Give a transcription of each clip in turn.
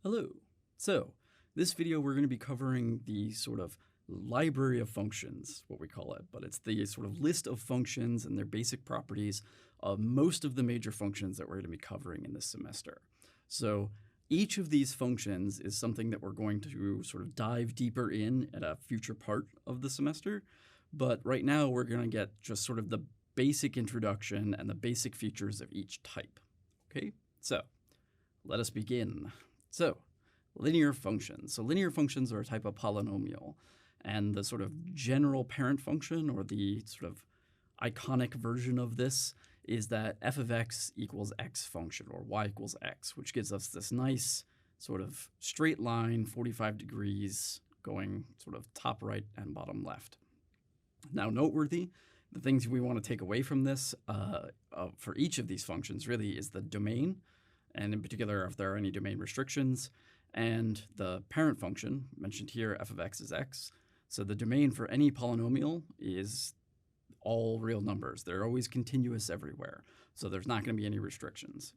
Hello. So, this video we're going to be covering the sort of library of functions, what we call it, but it's the sort of list of functions and their basic properties of most of the major functions that we're going to be covering in this semester. So, each of these functions is something that we're going to sort of dive deeper in at a future part of the semester, but right now we're going to get just sort of the basic introduction and the basic features of each type. Okay, so let us begin. So, linear functions. So linear functions are a type of polynomial, and the sort of general parent function, or the sort of iconic version of this, is that f of x equals x function, or y equals x, which gives us this nice sort of straight line, 45 degrees, going sort of top right and bottom left. Now, noteworthy, the things we want to take away from this for each of these functions really is the domain, and in particular if there are any domain restrictions, and the parent function, mentioned here, f of x is x. So the domain for any polynomial is all real numbers. They're always continuous everywhere, so there's not going to be any restrictions.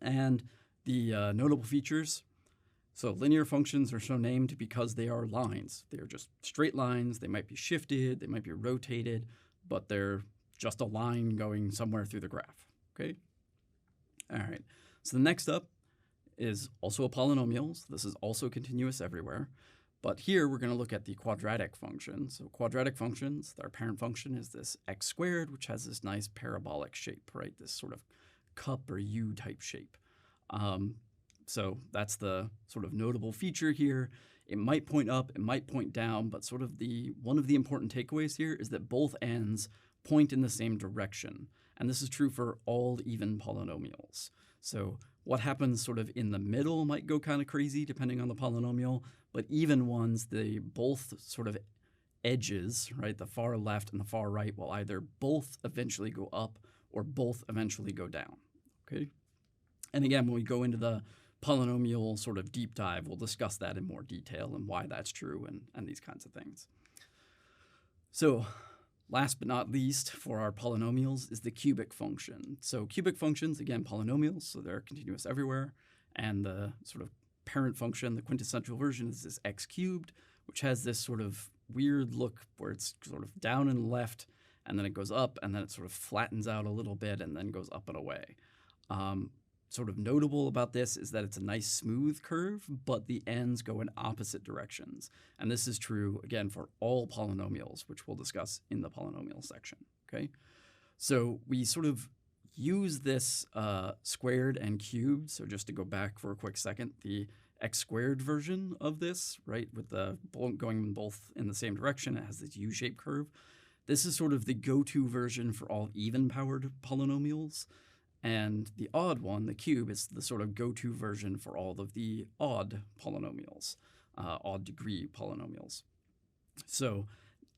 And the notable features, so linear functions are so named because they are lines. They are just straight lines. They might be shifted, they might be rotated, but they're just a line going somewhere through the graph, okay? All right, so the next up is also a polynomial. So this is also continuous everywhere. But here we're going to look at the quadratic function. So quadratic functions, our parent function is this x squared, which has this nice parabolic shape, right? This sort of cup or U type shape. So that's the sort of notable feature here. It might point up, it might point down, but sort of one of the important takeaways here is that both ends point in the same direction. And this is true for all even polynomials. So what happens sort of in the middle might go kind of crazy depending on the polynomial, but even ones, they both sort of edges, right, the far left and the far right will either both eventually go up or both eventually go down, okay? And again, when we go into the polynomial sort of deep dive, we'll discuss that in more detail and why that's true and these kinds of things. So, last but not least for our polynomials is the cubic function. So cubic functions, again, polynomials, so they're continuous everywhere. And the sort of parent function, the quintessential version, is this x cubed, which has this sort of weird look where it's sort of down and left, and then it goes up, and then it sort of flattens out a little bit, and then goes up and away. Sort of notable about this is that it's a nice smooth curve, but the ends go in opposite directions. And this is true, again, for all polynomials, which we'll discuss in the polynomial section, okay? So we sort of use this squared and cubed. So just to go back for a quick second, the x squared version of this, right, with the going both in the same direction, it has this U-shaped curve. This is sort of the go-to version for all even-powered polynomials. And the odd one, the cube, is the sort of go-to version for all of the odd polynomials, odd degree polynomials. So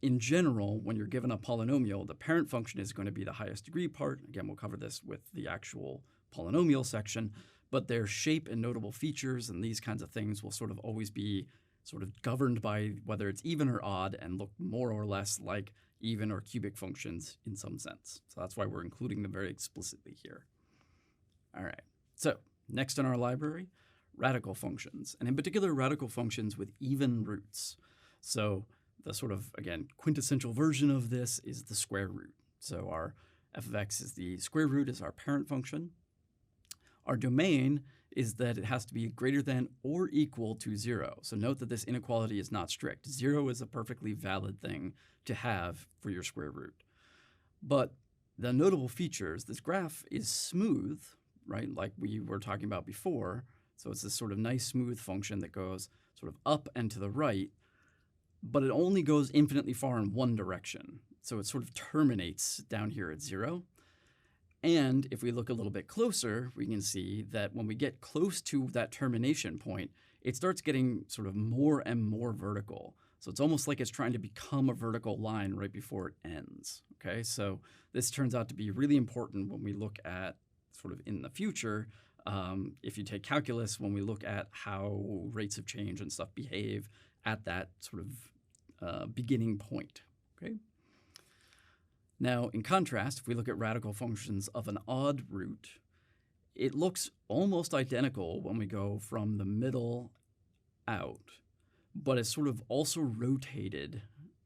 in general, when you're given a polynomial, the parent function is going to be the highest degree part. Again, we'll cover this with the actual polynomial section, but their shape and notable features and these kinds of things will sort of always be sort of governed by whether it's even or odd and look more or less like even or cubic functions in some sense. So that's why we're including them very explicitly here. All right, so next in our library, radical functions, and in particular radical functions with even roots. So the sort of, again, quintessential version of this is the square root. So our f of x is the square root is our parent function. Our domain is that it has to be greater than or equal to 0. So note that this inequality is not strict. 0 is a perfectly valid thing to have for your square root. But the notable features, this graph is smooth, right, like we were talking about before. So it's this sort of nice smooth function that goes sort of up and to the right, but it only goes infinitely far in one direction. So it sort of terminates down here at 0. And if we look a little bit closer, we can see that when we get close to that termination point, it starts getting sort of more and more vertical. So it's almost like it's trying to become a vertical line right before it ends, okay? So this turns out to be really important when we look at sort of in the future, if you take calculus, when we look at how rates of change and stuff behave at that sort of beginning point, okay? Now, in contrast, if we look at radical functions of an odd root, it looks almost identical when we go from the middle out, but it's sort of also rotated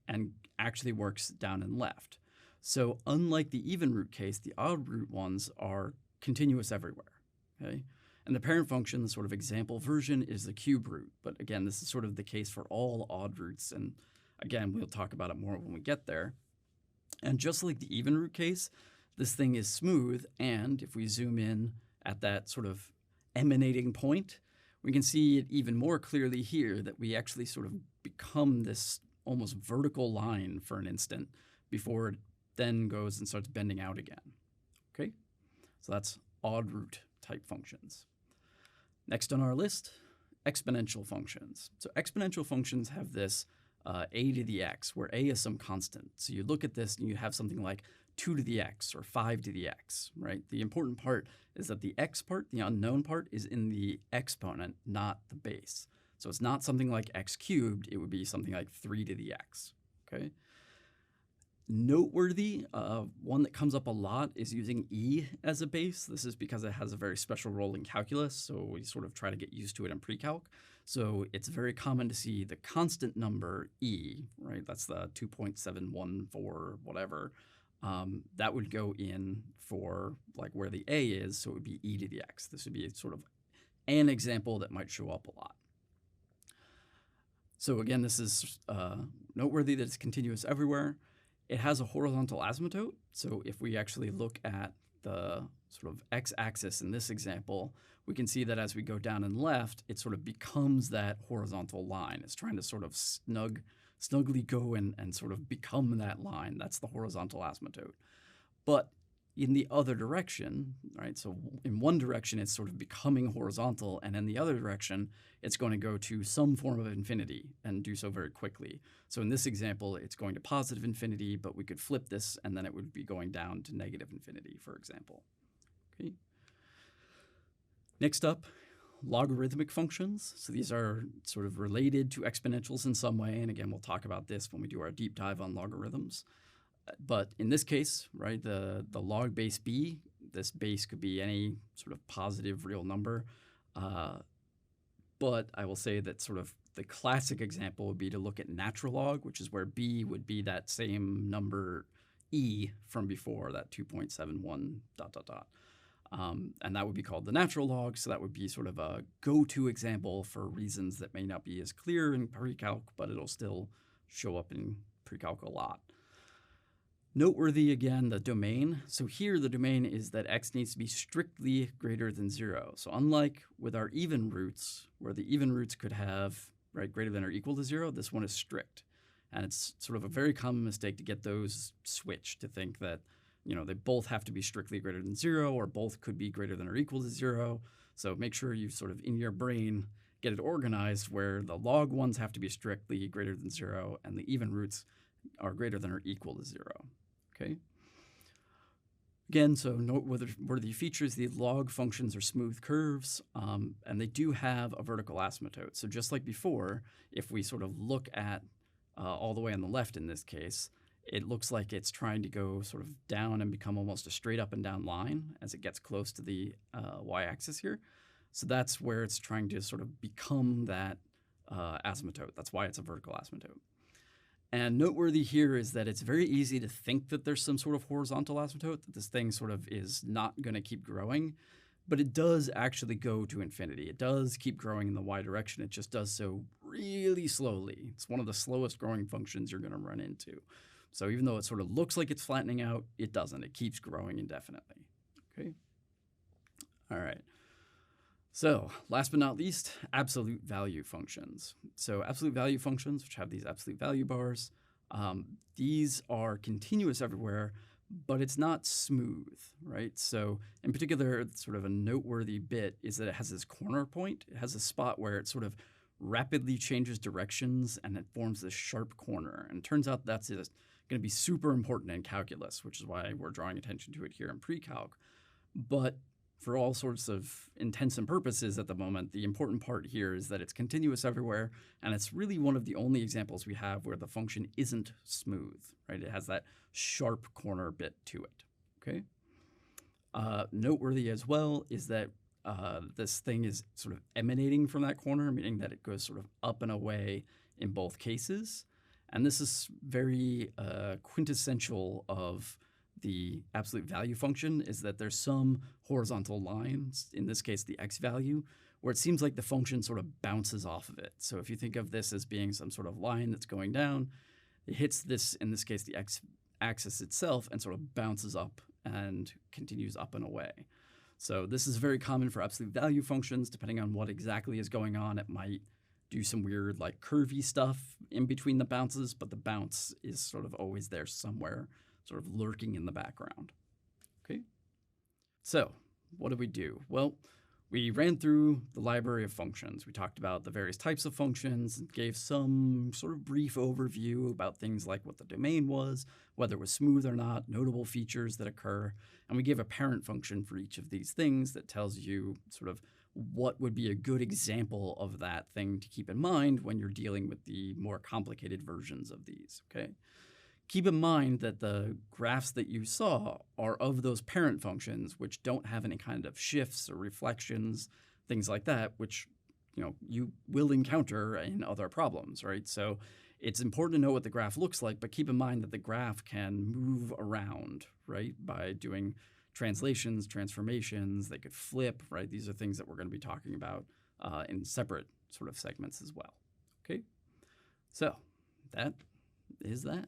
and actually works down and left. So unlike the even root case, the odd root ones are continuous everywhere, okay? And the parent function, the sort of example version, is the cube root. But again, this is sort of the case for all odd roots. And again, we'll talk about it more when we get there. And just like the even root case, this thing is smooth. And if we zoom in at that sort of emanating point, we can see it even more clearly here that we actually sort of become this almost vertical line for an instant before it then goes and starts bending out again. Okay, so that's odd root type functions. Next on our list, exponential functions. So exponential functions have this a to the x, where a is some constant. So you look at this and you have something like 2 to the x or 5 to the x, right? The important part is that the x part, the unknown part, is in the exponent, not the base. So it's not something like x cubed, it would be something like 3 to the x, okay? Noteworthy, one that comes up a lot is using e as a base. This is because it has a very special role in calculus, so we sort of try to get used to it in pre-calc. So it's very common to see the constant number e, right? That's the 2.714 whatever. That would go in for like where the a is, so it would be e to the x. This would be sort of an example that might show up a lot. So again, this is noteworthy that it's continuous everywhere. It has a horizontal asymptote, so if we actually look at the sort of x-axis in this example, we can see that as we go down and left, it sort of becomes that horizontal line. It's trying to sort of snugly go and sort of become that line. That's the horizontal asymptote. But in the other direction, right, so in one direction it's sort of becoming horizontal, and in the other direction it's going to go to some form of infinity and do so very quickly. So in this example, it's going to positive infinity, but we could flip this and then it would be going down to negative infinity, for example. Okay. Next up, logarithmic functions. So these are sort of related to exponentials in some way, and again, we'll talk about this when we do our deep dive on logarithms. But in this case, right, the log base b, this base could be any sort of positive real number. But I will say that sort of the classic example would be to look at natural log, which is where b would be that same number e from before, that 2.71 ... And that would be called the natural log. So that would be sort of a go-to example for reasons that may not be as clear in pre-calc, but it'll still show up in pre-calc a lot. Noteworthy, again, the domain. So here the domain is that x needs to be strictly greater than 0. So unlike with our even roots, where the even roots could have, right, greater than or equal to 0, this one is strict. And it's sort of a very common mistake to get those switched, to think that, you know, they both have to be strictly greater than 0, or both could be greater than or equal to 0. So make sure you sort of in your brain get it organized where the log ones have to be strictly greater than 0 and the even roots are greater than or equal to 0. Okay. Again, so noteworthy features, the log functions are smooth curves, and they do have a vertical asymptote. So just like before, if we sort of look at all the way on the left in this case, it looks like it's trying to go sort of down and become almost a straight up and down line as it gets close to the y-axis here. So that's where it's trying to sort of become that asymptote. That's why it's a vertical asymptote. And noteworthy here is that it's very easy to think that there's some sort of horizontal asymptote, that this thing sort of is not going to keep growing, but it does actually go to infinity. It does keep growing in the y direction. It just does so really slowly. It's one of the slowest growing functions you're going to run into. So even though it sort of looks like it's flattening out, it doesn't. It keeps growing indefinitely. Okay. All right. So last but not least, absolute value functions. So absolute value functions, which have these absolute value bars, these are continuous everywhere, but it's not smooth, right? So in particular, sort of a noteworthy bit is that it has this corner point. It has a spot where it sort of rapidly changes directions and it forms this sharp corner. And it turns out that's going to be super important in calculus, which is why we're drawing attention to it here in pre-calc. But for all sorts of intents and purposes at the moment, the important part here is that it's continuous everywhere, and it's really one of the only examples we have where the function isn't smooth, right? It has that sharp corner bit to it, okay? Noteworthy as well is that this thing is sort of emanating from that corner, meaning that it goes sort of up and away in both cases. And this is very quintessential of the absolute value function, is that there's some horizontal lines, in this case the x value, where it seems like the function sort of bounces off of it. So if you think of this as being some sort of line that's going down, it hits this, in this case the x-axis itself, and sort of bounces up and continues up and away. So this is very common for absolute value functions. Depending on what exactly is going on, it might do some weird like curvy stuff in between the bounces, but the bounce is sort of always there somewhere, sort of lurking in the background. Okay, so what did we do? Well, we ran through the library of functions. We talked about the various types of functions and gave some sort of brief overview about things like what the domain was, whether it was smooth or not, notable features that occur, and we gave a parent function for each of these things that tells you sort of what would be a good example of that thing to keep in mind when you're dealing with the more complicated versions of these, okay? Keep in mind that the graphs that you saw are of those parent functions, which don't have any kind of shifts or reflections, things like that, which you will encounter in other problems, right? So it's important to know what the graph looks like, but keep in mind that the graph can move around, right, by doing translations, transformations. They could flip, right? These are things that we're going to be talking about in separate sort of segments as well, okay? So that is that.